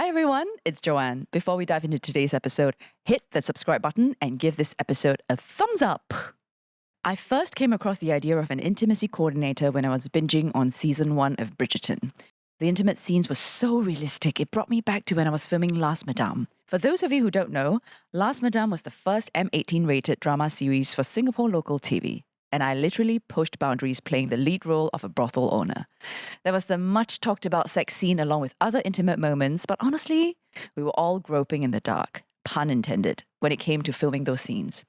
Hi everyone, it's Joanne. Before we dive into today's episode, hit that subscribe button and give this episode a thumbs up. I first came across the idea of an intimacy coordinator when I was binging on season 1 of Bridgerton. The intimate scenes were so realistic, it brought me back to when I was filming Last Madame. For those of you who don't know, Last Madame was the first M18 rated drama series for Singapore local TV. And I literally pushed boundaries playing the lead role of a brothel owner. There was the much talked about sex scene along with other intimate moments, but honestly, we were all groping in the dark, pun intended, when it came to filming those scenes.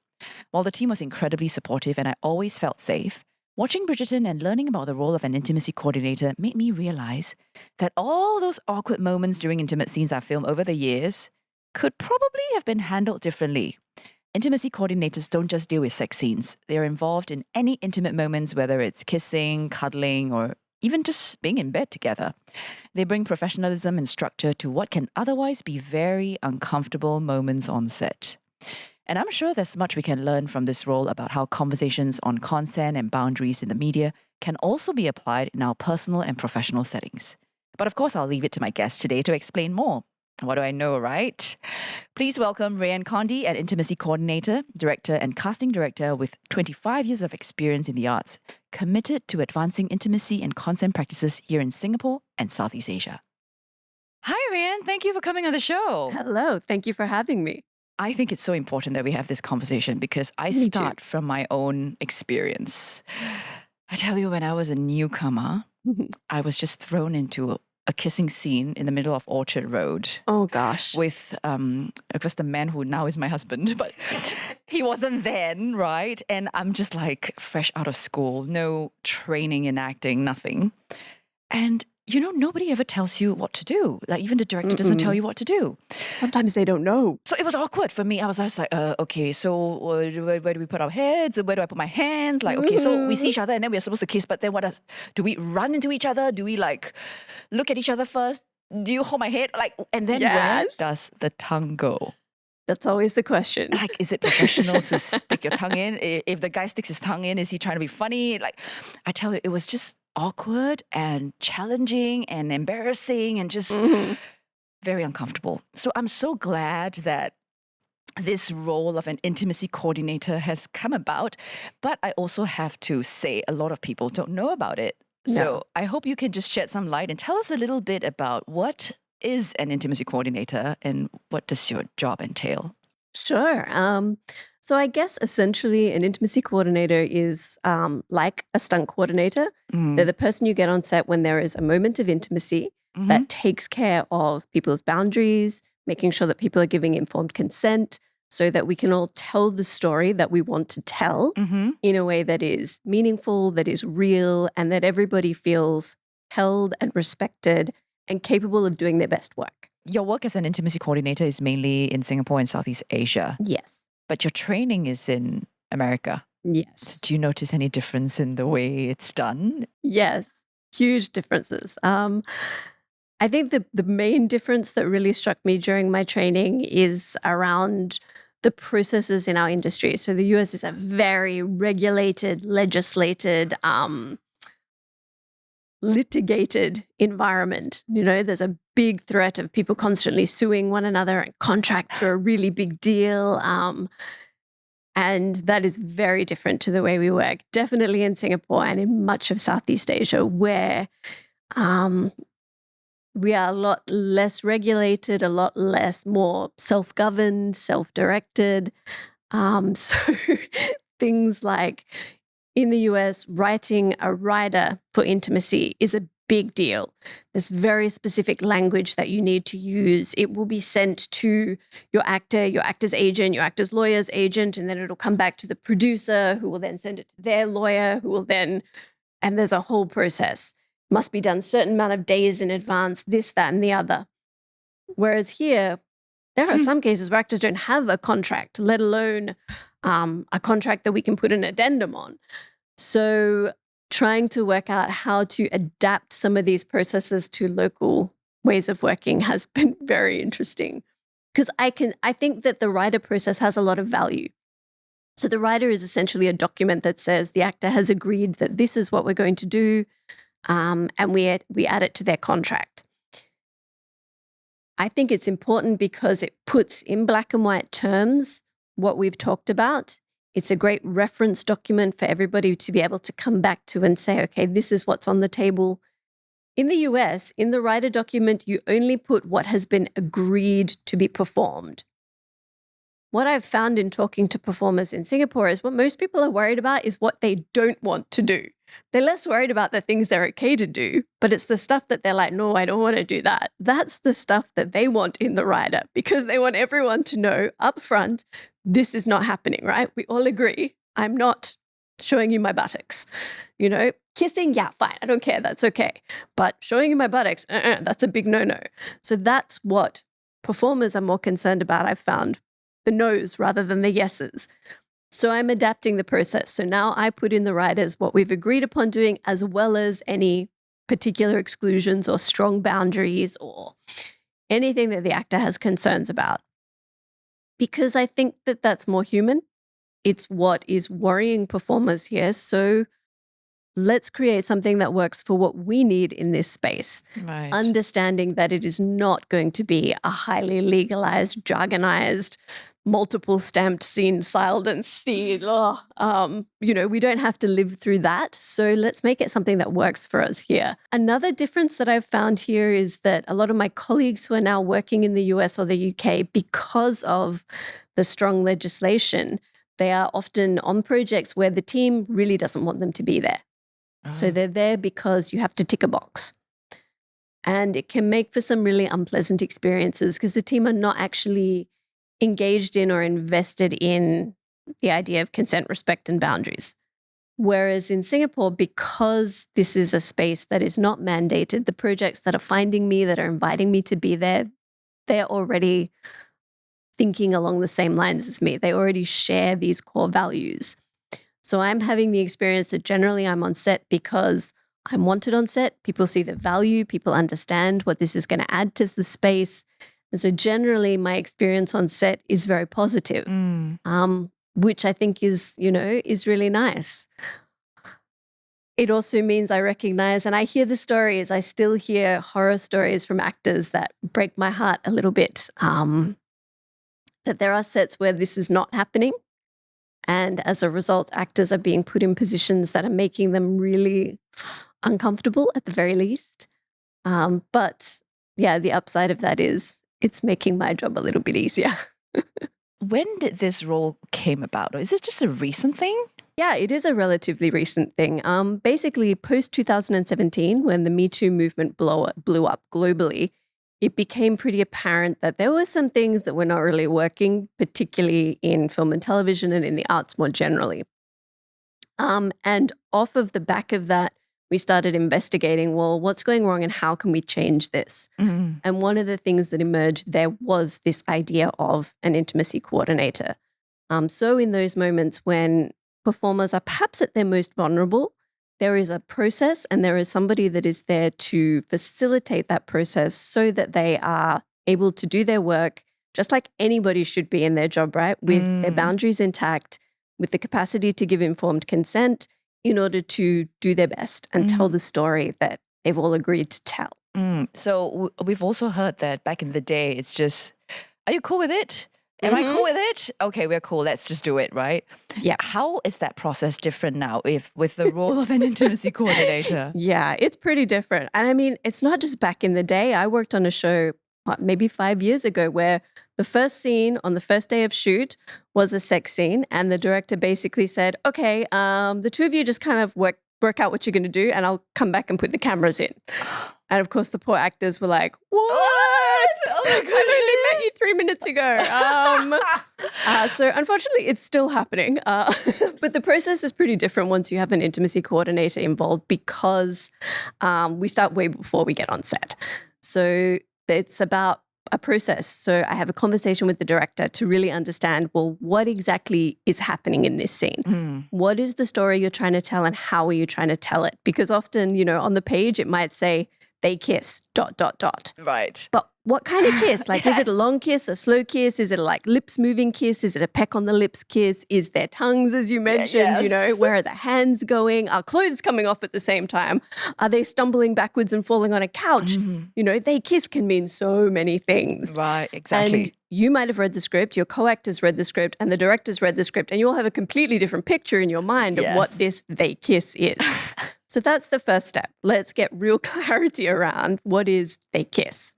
While the team was incredibly supportive and I always felt safe, watching Bridgerton and learning about the role of an intimacy coordinator made me realize that all those awkward moments during intimate scenes I filmed over the years could probably have been handled differently. Intimacy coordinators don't just deal with sex scenes. They're involved in any intimate moments, whether it's kissing, cuddling, or even just being in bed together. They bring professionalism and structure to what can otherwise be very uncomfortable moments on set. And I'm sure there's much we can learn from this role about how conversations on consent and boundaries in the media can also be applied in our personal and professional settings. But of course, I'll leave it to my guest today to explain more. What do I know, right? Please welcome Rayann Condy, an intimacy coordinator, director, and casting director with 25 years of experience in the arts, committed to advancing intimacy and consent practices here in Singapore and Southeast Asia. Hi, Rayann. Thank you for coming on the show. Hello. Thank you for having me. I think it's so important that we have this conversation because I Me start from my own experience. I tell you, when I was a newcomer, too. I was just thrown into a kissing scene in the middle of Orchard Road Oh, gosh. with, of course, the man who now is my husband, but he wasn't then, right? And I'm just like fresh out of school, no training in acting, nothing. And, you know, nobody ever tells you what to do. Like even the director doesn't tell you what to do. Sometimes they don't know. So it was awkward for me. I was just like, okay, so where do we put our heads? Where do I put my hands? Like, okay, so we see each other and then we're supposed to kiss, but then do we run into each other? Do we like look at each other first? Do you hold my head? Like, and then where does the tongue go? That's always the question. Like, is it professional to stick your tongue in? If the guy sticks his tongue in, is he trying to be funny? Like, I tell you, it was just awkward and challenging and embarrassing and just very uncomfortable. So I'm so glad that this role of an intimacy coordinator has come about, but I also have to say a lot of people don't know about it. So I hope you can just shed some light and tell us a little bit about what is an intimacy coordinator and what does your job entail? Sure. So I guess essentially an intimacy coordinator is like a stunt coordinator. They're the person you get on set when there is a moment of intimacy that takes care of people's boundaries, making sure that people are giving informed consent so that we can all tell the story that we want to tell in a way that is meaningful, that is real, and that everybody feels held and respected and capable of doing their best work. Your work as an intimacy coordinator is mainly in Singapore and Southeast Asia, Yes. but your training is in America. Yes. Do you notice any difference in the way it's done? Yes. Huge differences. I think the main difference that really struck me during my training is around the processes in our industry. So the US is a very regulated, legislated, litigated environment. You know, there's a big threat of people constantly suing one another, and contracts are a really big deal. And that is very different to the way we work, definitely in Singapore and in much of Southeast Asia, where we are a lot less regulated, a lot less more self-governed, self-directed. So things like in the US, writing a rider for intimacy is a big deal. There's very specific language that you need to use. It will be sent to your actor, your actor's agent, your actor's lawyer's agent, and then it'll come back to the producer who will then send it to their lawyer, who will then, and there's a whole process. Must be done a certain amount of days in advance, this, that, and the other. Whereas here, there are some cases where actors don't have a contract, let alone a contract that we can put an addendum on. So trying to work out how to adapt some of these processes to local ways of working has been very interesting. Because I think that the writer process has a lot of value. So the writer is essentially a document that says the actor has agreed that this is what we're going to do, and we add it to their contract. I think it's important because it puts in black and white terms what we've talked about. It's a great reference document for everybody to be able to come back to and say, okay, this is what's on the table. In the US, in the writer document, you only put what has been agreed to be performed. What I've found in talking to performers in Singapore is what most people are worried about is what they don't want to do. They're less worried about the things they're okay to do, but it's the stuff that they're like, no, I don't want to do that. That's the stuff that they want in the writer because they want everyone to know up front, this is not happening, right? We all agree. I'm not showing you my buttocks. Kissing, yeah, fine. I don't care. That's okay. But showing you my buttocks, that's a big no-no. So that's what performers are more concerned about, I've found. The no's rather than the yeses. So I'm adapting the process. So now I put in the writers what we've agreed upon doing, as well as any particular exclusions or strong boundaries or anything that the actor has concerns about. Because I think that that's more human. It's what is worrying performers here. So let's create something that works for what we need in this space. Right. Understanding that it is not going to be a highly legalized, jargonized, multiple stamped scene, silent and sealed. We don't have to live through that. So let's make it something that works for us here. Another difference that I've found here is that a lot of my colleagues who are now working in the US or the UK, because of the strong legislation, they are often on projects where the team really doesn't want them to be there. So they're there because you have to tick a box. And it can make for some really unpleasant experiences because the team are not actually engaged in or invested in the idea of consent, respect, and boundaries. Whereas in Singapore, because this is a space that is not mandated, the projects that are finding me, that are inviting me to be there, they're already thinking along the same lines as me. They already share these core values. So I'm having the experience that generally I'm on set because I'm wanted on set. People see the value. People understand what this is going to add to the space. And so generally my experience on set is very positive, which I think is really nice. It also means I recognize, and I hear the stories, I still hear horror stories from actors that break my heart a little bit, that there are sets where this is not happening. And as a result, actors are being put in positions that are making them really uncomfortable at the very least. But yeah, the upside of that is it's making my job a little bit easier. When did this role came about? Or is this just a recent thing? Yeah, it is a relatively recent thing. Basically, post-2017, when the Me Too movement blew up globally, it became pretty apparent that there were some things that were not really working, particularly in film and television and in the arts more generally. And off of the back of that, we started investigating, well, what's going wrong and how can we change this? And one of the things that emerged there was this idea of an intimacy coordinator. So in those moments when performers are perhaps at their most vulnerable, there is a process and there is somebody that is there to facilitate that process so that they are able to do their work just like anybody should be in their job, right? With their boundaries intact, with the capacity to give informed consent in order to do their best and tell the story that they've all agreed to tell. So we've also heard that back in the day, it's just, are you cool with it? Am I cool with it? Okay, we're cool. Let's just do it, right? Yeah. How is that process different now with the role of an intimacy coordinator? Yeah, it's pretty different. And I mean, it's not just back in the day. I worked on a show maybe 5 years ago where the first scene on the first day of shoot was a sex scene. And the director basically said, okay, the two of you just kind of work out what you're going to do and I'll come back and put the cameras in. And of course, the poor actors were like, what? Oh my God. I only met you 3 minutes ago. So unfortunately, it's still happening. But the process is pretty different once you have an intimacy coordinator involved because we start way before we get on set. So it's about a process. So I have a conversation with the director to really understand, well, what exactly is happening in this scene? What is the story you're trying to tell and how are you trying to tell it? Because often, on the page, it might say, they kiss, ... Right. But what kind of kiss? Like, is it a long kiss, a slow kiss? Is it a like lips moving kiss? Is it a peck on the lips kiss? Is there tongues, as you mentioned? yes. Where are the hands going? Are clothes coming off at the same time? Are they stumbling backwards and falling on a couch? They kiss can mean so many things. Right, exactly. And you might have read the script, your co-actors read the script, and the directors read the script, and you all have a completely different picture in your mind of what this they kiss is. So that's the first step. Let's get real clarity around what is they kiss.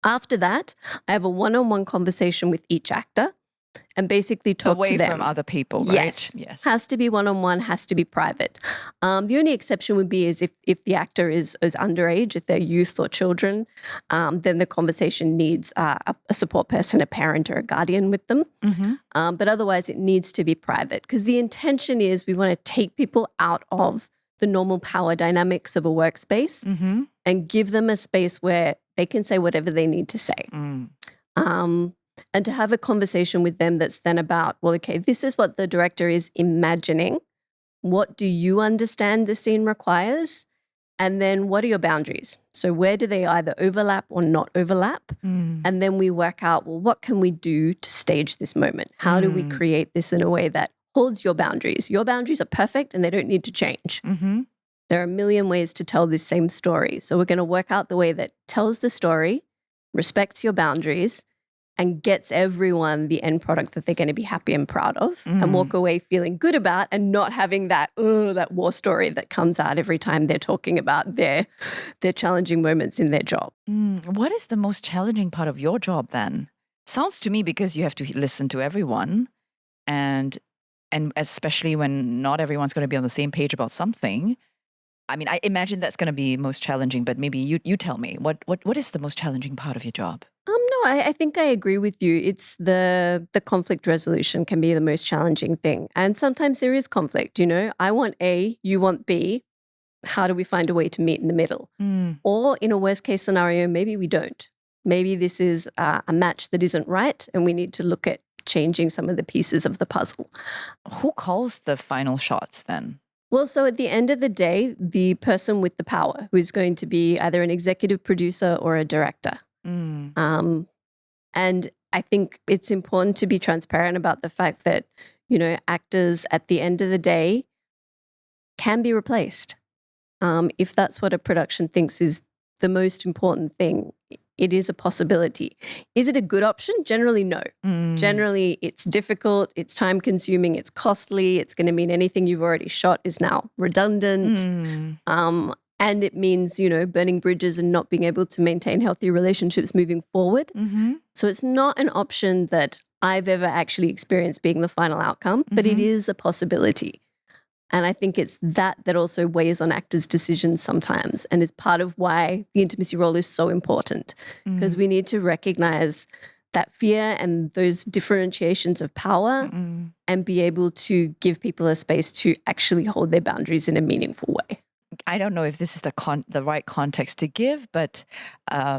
After that, I have a one-on-one conversation with each actor and basically talk away to them. from other people, right? Yes. Has to be one-on-one, has to be private. The only exception would be is if the actor is underage, if they're youth or children, then the conversation needs a support person, a parent or a guardian with them. But otherwise, it needs to be private because the intention is we want to take people out of the normal power dynamics of a workspace and give them a space where they can say whatever they need to say. And to have a conversation with them that's then about, well, okay, this is what the director is imagining. What do you understand the scene requires? And then what are your boundaries? So where do they either overlap or not overlap? And then we work out, well, what can we do to stage this moment? How do we create this in a way that holds your boundaries? Your boundaries are perfect and they don't need to change. There are a million ways to tell this same story. So we're going to work out the way that tells the story, respects your boundaries, and gets everyone the end product that they're going to be happy and proud of and walk away feeling good about and not having that war story that comes out every time they're talking about their challenging moments in their job. What is the most challenging part of your job then? Sounds to me because you have to listen to everyone and especially when not everyone's going to be on the same page about something. I mean, I imagine that's going to be most challenging, but maybe you tell me, what is the most challenging part of your job? No, I think I agree with you. It's the conflict resolution can be the most challenging thing. And sometimes there is conflict, I want A, you want B. How do we find a way to meet in the middle? Or in a worst case scenario, maybe we don't. Maybe this is a match that isn't right and we need to look at changing some of the pieces of the puzzle. Who calls the final shots then? Well, so at the end of the day, the person with the power, who is going to be either an executive producer or a director. And I think it's important to be transparent about the fact that, actors at the end of the day can be replaced. If that's what a production thinks is the most important thing, it is a possibility. Is it a good option? Generally, no. Generally, it's difficult, it's time consuming, it's costly, it's going to mean anything you've already shot is now redundant. And it means, burning bridges and not being able to maintain healthy relationships moving forward. So it's not an option that I've ever actually experienced being the final outcome, but it is a possibility. And I think it's that also weighs on actors' decisions sometimes and is part of why the intimacy role is so important because we need to recognize that fear and those differentiations of power and be able to give people a space to actually hold their boundaries in a meaningful way. I don't know if this is the right context to give, but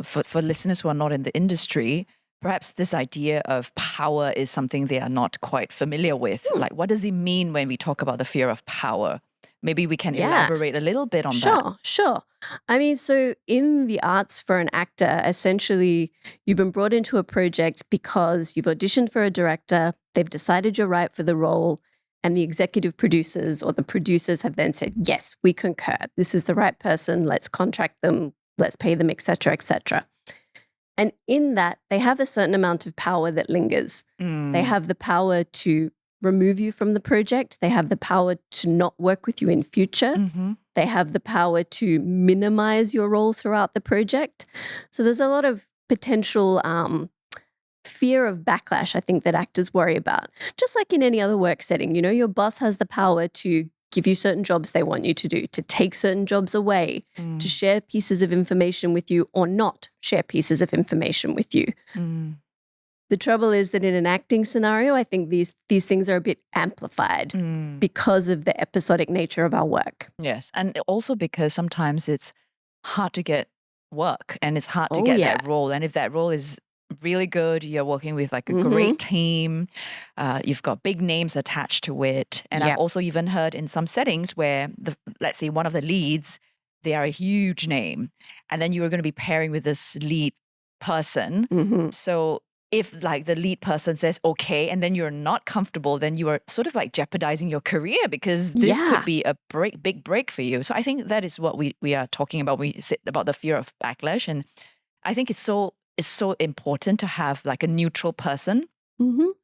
for listeners who are not in the industry, perhaps this idea of power is something they are not quite familiar with. Like, what does it mean when we talk about the fear of power? Maybe we can elaborate a little bit on that. Sure. I mean, so in the arts for an actor, essentially, you've been brought into a project because you've auditioned for a director, they've decided you're right for the role, and the executive producers or the producers have then said, yes, we concur. This is the right person. Let's contract them. Let's pay them, et cetera, et cetera. And in that, they have a certain amount of power that lingers. They have the power to remove you from the project. They have the power to not work with you in future. They have the power to minimize your role throughout the project. So there's a lot of potential fear of backlash, I think, that actors worry about. Just like in any other work setting, your boss has the power to give you certain jobs they want you to do, to take certain jobs away, to share pieces of information with you or not share pieces of information with you. The trouble is that in an acting scenario, I think these things are a bit amplified because of the episodic nature of our work. Yes, and also because sometimes it's hard to get work and it's hard to get that role. And if that role is really good, you're working with like a great team, you've got big names attached to it. And I've also even heard in some settings where, let's say one of the leads they are a huge name, and then you are going to be pairing with this lead person. So if like the lead person says okay, and then you're not comfortable, then you are sort of like jeopardizing your career, because this could be a big break for you. So I think that is what we are talking about. We said about the fear of backlash, and I think it's so important to have like a neutral person.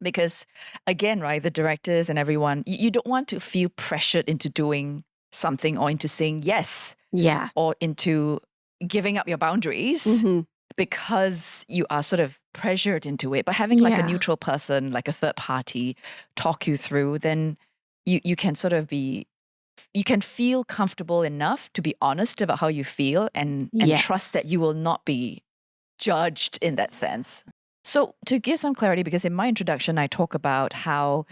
Because again, right, the directors and everyone, you don't want to feel pressured into doing something, or into saying yes, or into giving up your boundaries because you are sort of pressured into it. But having like a neutral person, like a third party, talk you through, then you can sort of you can feel comfortable enough to be honest about how you feel, and trust that you will not be judged in that sense. So to give some clarity, because in my introduction, I talk about how,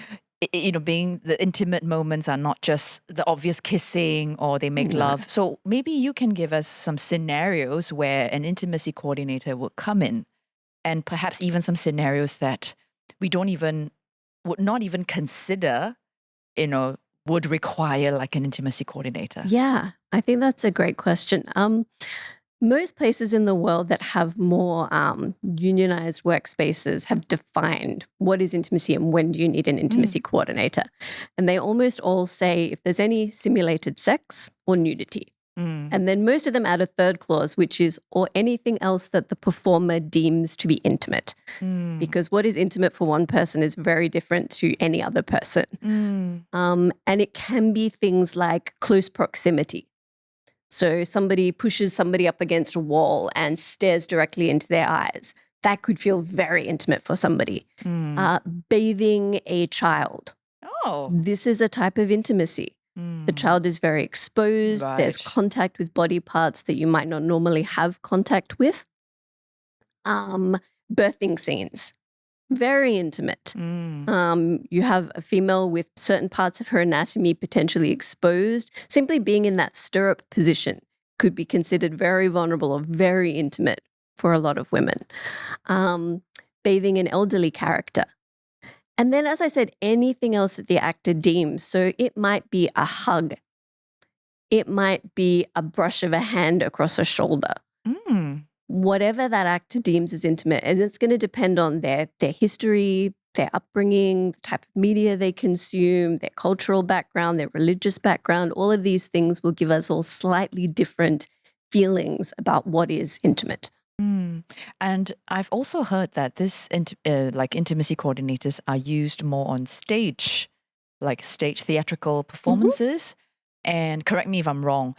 being the intimate moments are not just the obvious kissing or they make love. So maybe you can give us some scenarios where an intimacy coordinator would come in, and perhaps even some scenarios that we would not even consider, would require like an intimacy coordinator. Yeah, I think that's a great question. Most places in the world that have more unionized workspaces have defined what is intimacy and when do you need an intimacy coordinator. And they almost all say if there's any simulated sex or nudity. And then most of them add a third clause, which is or anything else that the performer deems to be intimate. Because what is intimate for one person is very different to any other person. And it can be things like close proximity. So somebody pushes somebody up against a wall and stares directly into their eyes. That could feel very intimate for somebody. Bathing a child. Oh. This is a type of intimacy. The child is very exposed. Right. There's contact with body parts that you might not normally have contact with. Birthing scenes. Very intimate. You have a female with certain parts of her anatomy potentially exposed. Simply being in that stirrup position could be considered very vulnerable or very intimate for a lot of women. Bathing an elderly character. And then, as I said, anything else that the actor deems. So it might be a hug. It might be a brush of a hand across a shoulder. Whatever that actor deems as intimate, and it's going to depend on their history, their upbringing, the type of media they consume, their cultural background, their religious background. All of these things will give us all slightly different feelings about what is intimate. And I've also heard that this like intimacy coordinators are used more on stage, like stage theatrical performances. And correct me if I'm wrong.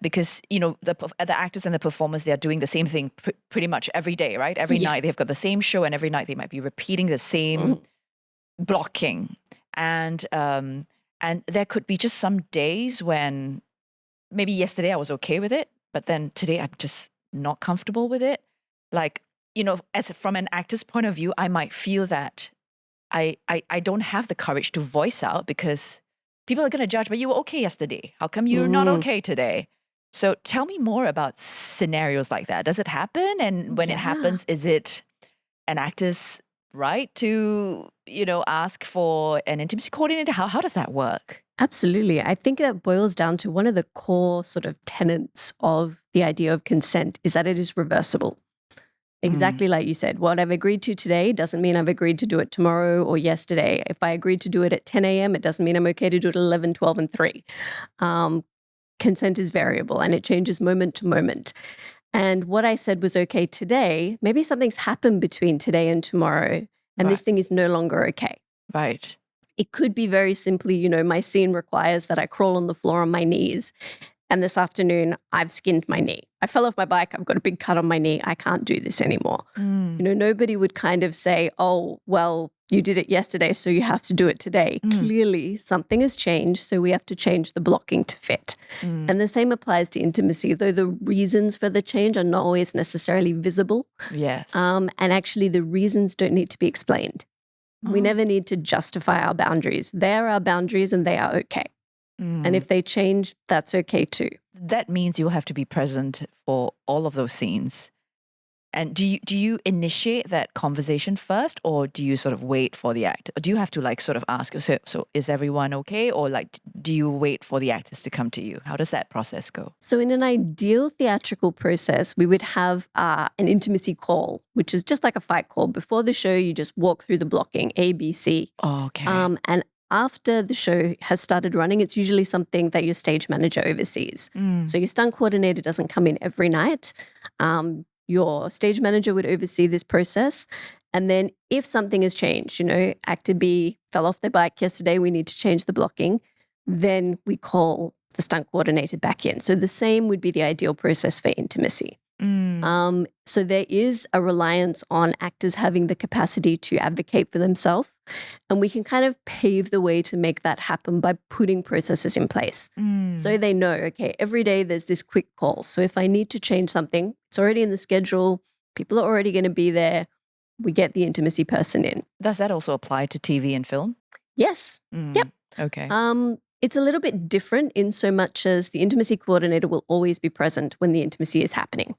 Because, the actors and the performers, they are doing the same thing pretty much every day, right? Every night they've got the same show, and every night they might be repeating the same blocking. And there could be just some days when maybe yesterday I was okay with it, but then today I'm just not comfortable with it. Like, as from an actor's point of view, I might feel that I don't have the courage to voice out, because people are going to judge, but you were okay yesterday. How come you're not okay today? So tell me more about scenarios like that. Does it happen? And when it happens, is it an actor's right to, ask for an intimacy coordinator? How does that work? Absolutely. I think that boils down to one of the core sort of tenets of the idea of consent is that it is reversible. Exactly like you said, what I've agreed to today doesn't mean I've agreed to do it tomorrow or yesterday. If I agreed to do it at 10 a.m., it doesn't mean I'm okay to do it at 11, 12, and 3. Consent is variable and it changes moment to moment. And what I said was okay today, maybe something's happened between today and tomorrow, and this thing is no longer okay. Right. It could be very simply, my scene requires that I crawl on the floor on my knees. And this afternoon, I've skinned my knee. I fell off my bike. I've got a big cut on my knee. I can't do this anymore. Nobody would kind of say, oh, well, you did it yesterday, so you have to do it today. Clearly, something has changed, so we have to change the blocking to fit. And the same applies to intimacy, though the reasons for the change are not always necessarily visible. Yes. And actually, the reasons don't need to be explained. We never need to justify our boundaries. They are our boundaries and they are okay. And if they change, that's okay too. That means you'll have to be present for all of those scenes. And do you initiate that conversation first, or do you sort of wait for the actor? Do you have to like sort of ask, so is everyone okay? Or like, do you wait for the actors to come to you? How does that process go? So in an ideal theatrical process, we would have an intimacy call, which is just like a fight call. Before the show, you just walk through the blocking, A, B, C. Oh, okay. And after the show has started running, it's usually something that your stage manager oversees. So your stunt coordinator doesn't come in every night. Your stage manager would oversee this process. And then if something has changed, actor B fell off their bike yesterday, we need to change the blocking, then we call the stunt coordinator back in. So the same would be the ideal process for intimacy. So there is a reliance on actors having the capacity to advocate for themselves. And we can kind of pave the way to make that happen by putting processes in place. So they know, okay, every day there's this quick call. So if I need to change something, it's already in the schedule. People are already going to be there. We get the intimacy person in. Does that also apply to TV and film? Yes. Yep. Okay. It's a little bit different in so much as the intimacy coordinator will always be present when the intimacy is happening.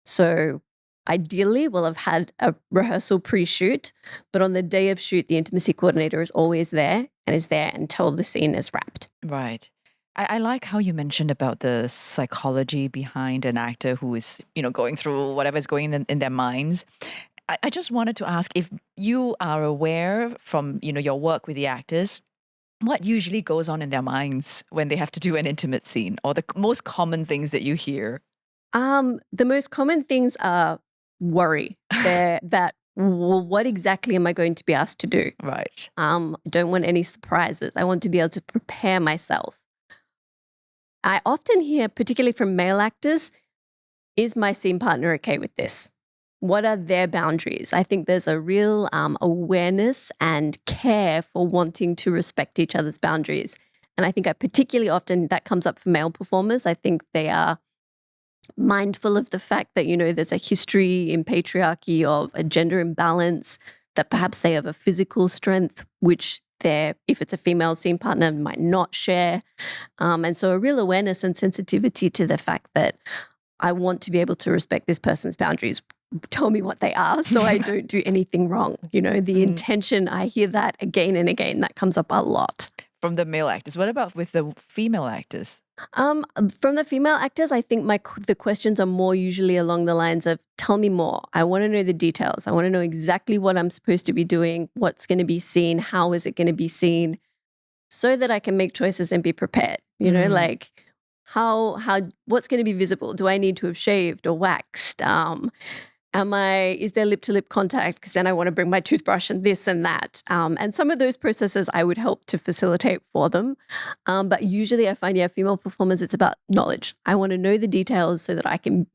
So ideally, we'll have had a rehearsal pre-shoot, but on the day of shoot, the intimacy coordinator is always there and is there until the scene is wrapped. Right. I like how you mentioned about the psychology behind an actor who is, going through whatever's going in their minds. I just wanted to ask if you are aware from, your work with the actors, what usually goes on in their minds when they have to do an intimate scene, or the most common things that you hear? The most common things are worry. What exactly am I going to be asked to do? Right. I don't want any surprises. I want to be able to prepare myself. I often hear, particularly from male actors, is my scene partner okay with this? What are their boundaries? I think there's a real awareness and care for wanting to respect each other's boundaries. And I think particularly often that comes up for male performers. I think they are mindful of the fact that, there's a history in patriarchy of a gender imbalance, that perhaps they have a physical strength, which if it's a female scene partner, might not share. And so a real awareness and sensitivity to the fact that I want to be able to respect this person's boundaries. Tell me what they are so I don't do anything wrong. The intention, I hear that again and again. That comes up a lot. From the male actors. What about with the female actors? From the female actors, I think the questions are more usually along the lines of, tell me more. I want to know the details. I want to know exactly what I'm supposed to be doing, what's going to be seen, how is it going to be seen, so that I can make choices and be prepared. Like what's going to be visible? Do I need to have shaved or waxed? Is there lip-to-lip contact? Because then I want to bring my toothbrush and this and that. And some of those processes I would help to facilitate for them. But usually I find, female performers, it's about knowledge. I want to know the details so that I can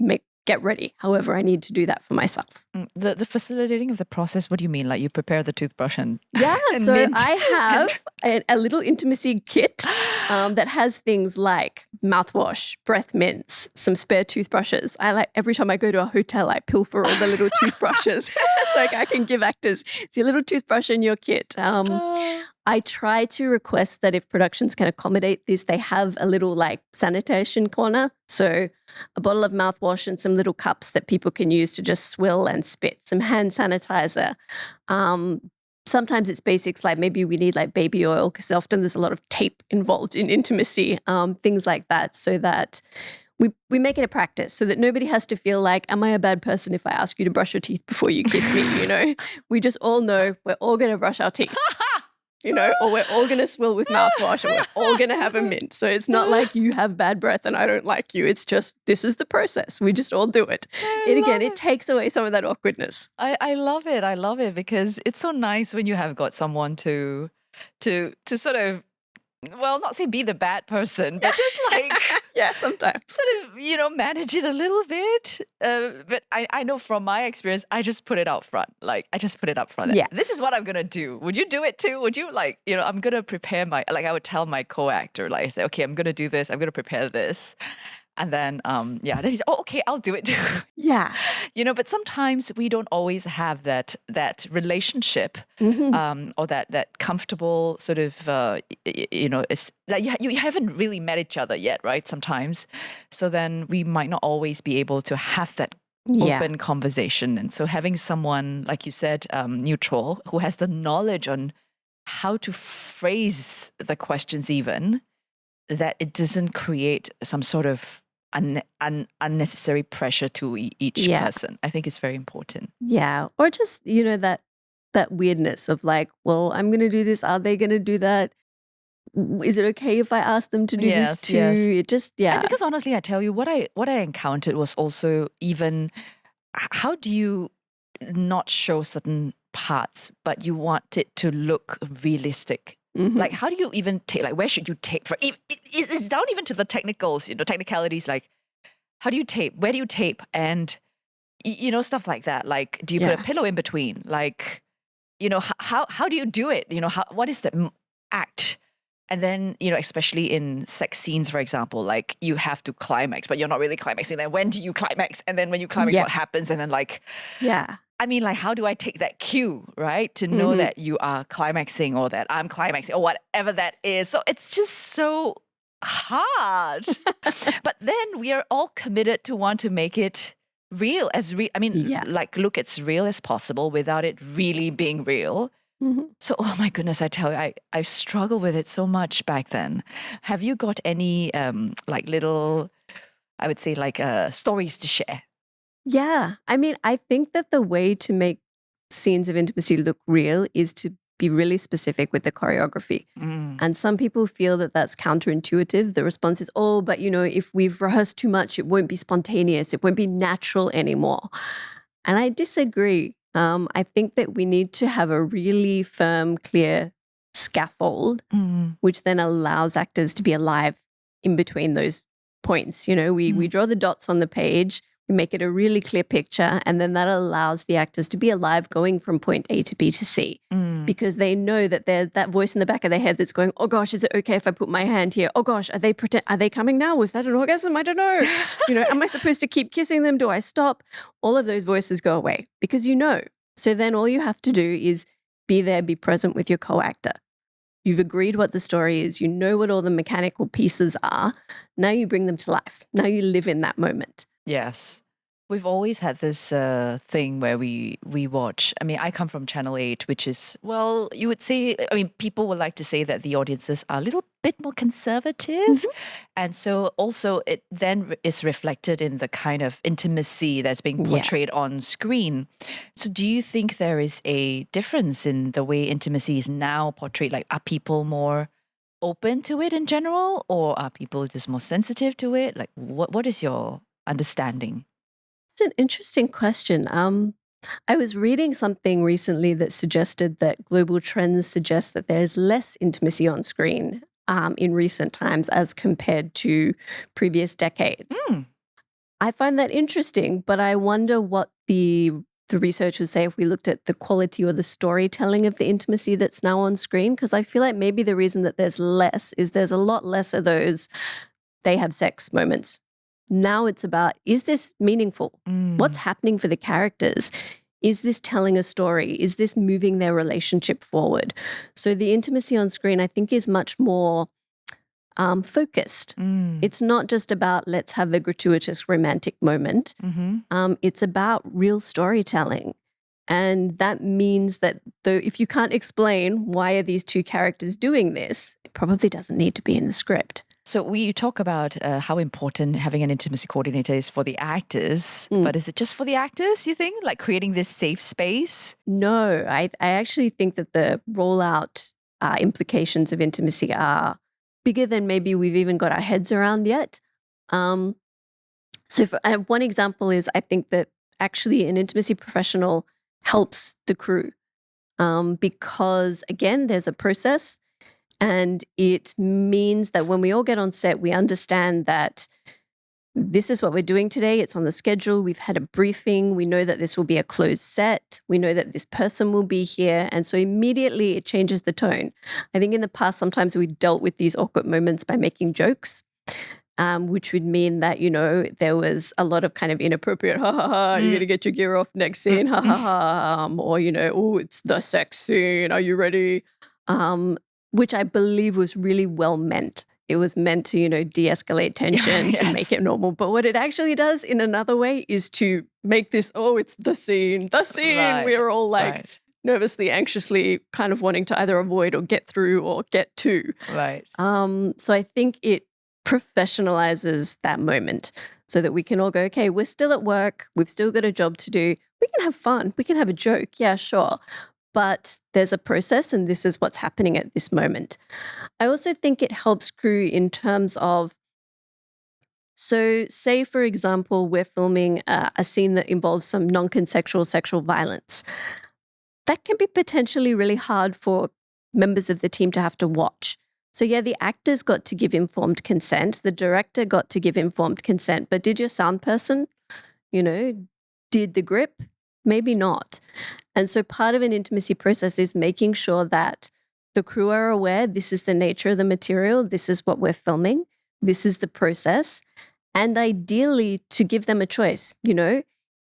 get ready. However, I need to do that for myself. The facilitating of the process, what do you mean? Like you prepare the toothbrush and and so mint? I have a little intimacy kit that has things like mouthwash, breath mints, some spare toothbrushes. Every time I go to a hotel, I pilfer all the little toothbrushes so I can give actors, it's your little toothbrush in your kit. I try to request that if productions can accommodate this, they have a little sanitation corner. So a bottle of mouthwash and some little cups that people can use to just swill and spit, some hand sanitizer. Sometimes it's basics like maybe we need baby oil because often there's a lot of tape involved in intimacy, things like that, so that we make it a practice so that nobody has to feel like, am I a bad person if I ask you to brush your teeth before you kiss me? We just all know we're all going to brush our teeth. Or we're all going to swill with mouthwash, or we're all going to have a mint. So it's not like you have bad breath and I don't like you. It's just, this is the process. We just all do it. It takes away some of that awkwardness. I love it. I love it because it's so nice when you have got someone to sort of, well, not say be the bad person, but just yeah, sometimes sort of, manage it a little bit. But I know from my experience, I just put it out front. I just put it up front. Yes. This is what I'm going to do. Would you do it too? Would you I'm going to prepare I would tell my co-actor, I say, okay, I'm going to do this. I'm going to prepare this. And then, then he's, oh, okay, I'll do it too. Yeah. But sometimes we don't always have that relationship, or that comfortable sort of, it's you haven't really met each other yet, right? Sometimes. So then we might not always be able to have that Yeah. open conversation. And so having someone, like you said, neutral, who has the knowledge on how to phrase the questions even, that it doesn't create some sort of unnecessary pressure to each Yeah. person. I think it's very important. Yeah. Or just, that weirdness of like, well, I'm going to do this. Are they going to do that? Is it okay if I ask them to do this Yes, too? yes. It just, And yeah. because honestly, I tell you, what I encountered was also even how do you not show certain parts, but you want it to look realistic? Mhm. Like, how do you even tape? Like, where should you tape for? It's down even to the technicals, technicalities. Like, how do you tape? Where do you tape? And stuff like that. Like, do you put Yeah. a pillow in between? Like, how do you do it? What is the act? And then, especially in sex scenes, for example, like you have to climax, but you're not really climaxing. Then when do you climax? And then when you climax, Yeah. what happens? And then like, Yeah. I mean, like, how do I take that cue, right? To know Mhm. that you are climaxing or that I'm climaxing or whatever that is. So it's just so hard. But then we are all committed to want to make it real Yeah. like look as real as possible without it really being real. Mhm. So, oh my goodness, I tell you, I struggled with it so much back then. Have you got any like little, I would say like stories to share? Yeah. I mean, I think that the way to make scenes of intimacy look real is to be really specific with the choreography. Mm. And some people feel that that's counterintuitive. The response is, oh, but if we've rehearsed too much, it won't be spontaneous. It won't be natural anymore. And I disagree. I think that we need to have a really firm, clear scaffold, Mm. which then allows actors to be alive in between those points. We draw the dots on the page, we make it a really clear picture, and then that allows the actors to be alive going from point A to B to C. Mm. Because they know that there's that voice in the back of their head that's going, oh gosh, is it okay if I put my hand here? Oh gosh, are they coming now? Was that an orgasm? I don't know. Am I supposed to keep kissing them? Do I stop? All of those voices go away because you know. So then all you have to do is be there, be present with your co-actor. You've agreed what the story is. You know what all the mechanical pieces are. Now you bring them to life. Now you live in that moment. Yes. We've always had this thing where we watch. I mean, I come from Channel 8, which is, well, you would say, I mean, people would like to say that the audiences are a little bit more conservative. And so also it then is reflected in the kind of intimacy that's being Yeah. portrayed on screen. So do you think there is a difference in the way intimacy is now portrayed? Like, are people more open to it in general, or are people just more sensitive to it? Like, what is your understanding? It's an interesting question. I was reading something recently that suggested that global trends suggest that there's less intimacy on screen in recent times as compared to previous decades. Mm. I find that interesting, but I wonder what the research would say if we looked at the quality or the storytelling of the intimacy that's now on screen. Because I feel like maybe the reason that there's less is there's a lot less of those they have sex moments. Now it's about, is this meaningful? What's happening for the characters? Is this telling a story? Is this moving their relationship forward? So the intimacy on screen, I think, is much more focused. It's not just about let's have a gratuitous romantic moment. It's about real storytelling. And that means that though if you can't explain why are these two characters doing this, it probably doesn't need to be in the script. So we talk about how important having an intimacy coordinator is for the actors, but is it just for the actors, you think? Like creating this safe space? No, I actually think that the rollout implications of intimacy are bigger than maybe we've even got our heads around yet. So one example is I think that actually an intimacy professional helps the crew because, again, there's a process. And it means that when we all get on set, we understand that this is what we're doing today. It's on the schedule. We've had a briefing. We know that this will be a closed set. We know that this person will be here. And so immediately it changes the tone. I think in the past, sometimes we dealt with these awkward moments by making jokes, which would mean that, there was a lot of kind of inappropriate, ha ha ha, you're going to get your gear off next scene, ha ha ha, or, oh, it's the sex scene. Are you ready? Which I believe was really well meant. it was meant to, de-escalate tension to make it normal. But what it actually does in another way is to make this, it's the scene. Right, We're all like right. nervously, anxiously kind of wanting to either avoid or get through or get to. Right. So I think it professionalizes that moment so that we can all go, okay, we're still at work. We've still got a job to do. We can have fun. We can have a joke. Yeah, sure. But there's a process and this is what's happening at this moment. I also think it helps crew in terms of, so say, for example, we're filming a scene that involves some non-consensual sexual violence. That can be potentially really hard for members of the team to have to watch. So yeah, the actors got to give informed consent. The director got to give informed consent. But did your sound person, did the grip? Maybe not. And so part of an intimacy process is making sure that the crew are aware this is the nature of the material, this is what we're filming, this is the process. And ideally to give them a choice,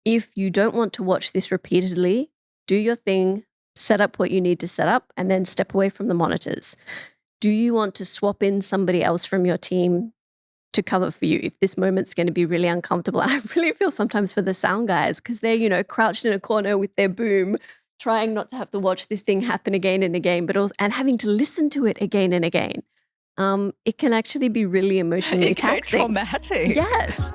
if you don't want to watch this repeatedly, do your thing, set up what you need to set up, and then step away from the monitors. Do you want to swap in somebody else from your team to cover for you if this moment's going to be really uncomfortable? I really feel sometimes for the sound guys because they're, crouched in a corner with their boom, trying not to have to watch this thing happen again and again, but also and having to listen to it again and again. It can actually be really emotionally taxing. Traumatic. Yes.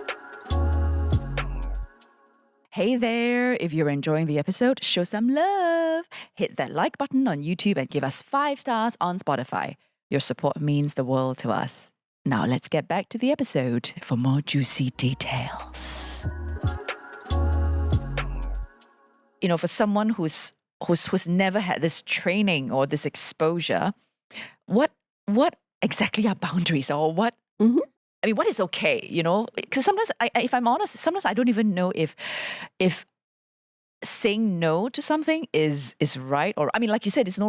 Hey there, if you're enjoying the episode, show some love. Hit that like button on YouTube and give us 5 stars on Spotify. Your support means the world to us. Now let's get back to the episode for more juicy details. For someone who's never had this training or this exposure, what exactly are boundaries or what? Mhm. I mean, what is okay? Because sometimes, if I'm honest, sometimes I don't even know if saying no to something is right or, I mean, like you said, it's no